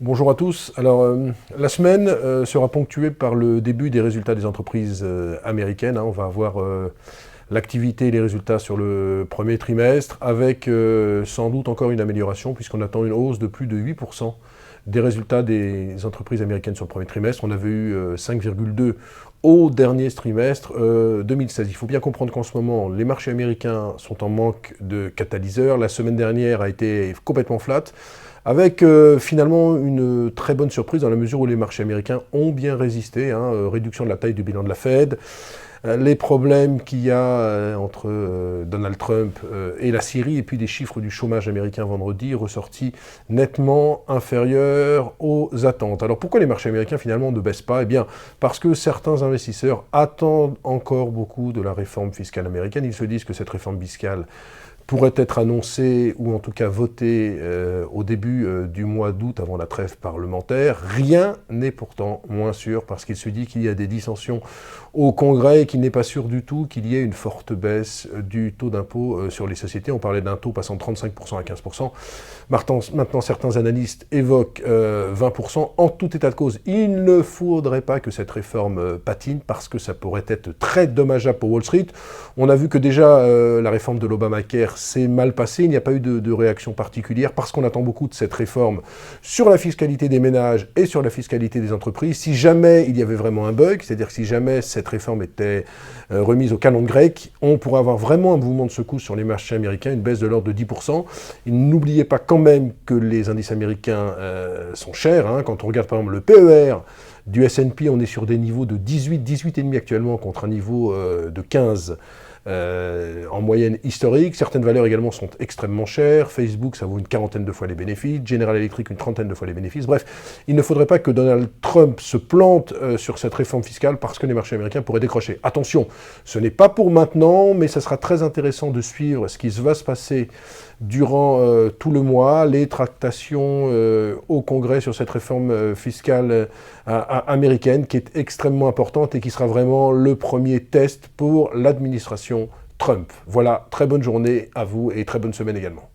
Bonjour à tous. Alors, la semaine sera ponctuée par le début des résultats des entreprises américaines. On va avoir l'activité et les résultats sur le premier trimestre, avec sans doute encore une amélioration, puisqu'on attend une hausse de plus de 8% des résultats des entreprises américaines sur le premier trimestre. On avait eu 5,2 au dernier trimestre 2016. Il faut bien comprendre qu'en ce moment, les marchés américains sont en manque de catalyseurs. La semaine dernière a été complètement flat, avec finalement une très bonne surprise dans la mesure où les marchés américains ont bien résisté. Réduction de la taille du bilan de la Fed, les problèmes qu'il y a entre Donald Trump et la Syrie, et puis des chiffres du chômage américain vendredi ressortis nettement inférieurs aux attentes. Alors pourquoi les marchés américains finalement ne baissent pas? Eh bien parce que certains investisseurs attendent encore beaucoup de la réforme fiscale américaine. Ils se disent que cette réforme fiscale pourrait être annoncé ou en tout cas voté au début du mois d'août avant la trêve parlementaire. Rien n'est pourtant moins sûr parce qu'il se dit qu'il y a des dissensions au Congrès et qu'il n'est pas sûr du tout qu'il y ait une forte baisse du taux d'impôt sur les sociétés. On parlait d'un taux passant de 35% à 15%. Maintenant, certains analystes évoquent 20%. En tout état de cause, il ne faudrait pas que cette réforme patine parce que ça pourrait être très dommageable pour Wall Street. On a vu que déjà la réforme de l'Obamacare s'est mal passée, il n'y a pas eu de réaction particulière parce qu'on attend beaucoup de cette réforme sur la fiscalité des ménages et sur la fiscalité des entreprises. Si jamais il y avait vraiment un bug, c'est-à-dire que si jamais cette réforme était remise au canon grec, on pourrait avoir vraiment un mouvement de secousse sur les marchés américains, une baisse de l'ordre de 10%. Et n'oubliez pas quand même que les indices américains sont chers. Quand on regarde par exemple le PER du S&P, on est sur des niveaux de 18, 18,5 actuellement contre un niveau de 15 en moyenne historique. Certaines valeurs également sont extrêmement chères. Facebook, ça vaut une quarantaine de fois les bénéfices. General Electric, une trentaine de fois les bénéfices. Bref, il ne faudrait pas que Donald Trump se plante sur cette réforme fiscale parce que les marchés américains pourraient décrocher. Attention, ce n'est pas pour maintenant, mais ça sera très intéressant de suivre ce qui va se passer durant tout le mois, les tractations au Congrès sur cette réforme fiscale américaine qui est extrêmement importante et qui sera vraiment le premier test pour l'administration Trump. Voilà, très bonne journée à vous et très bonne semaine également.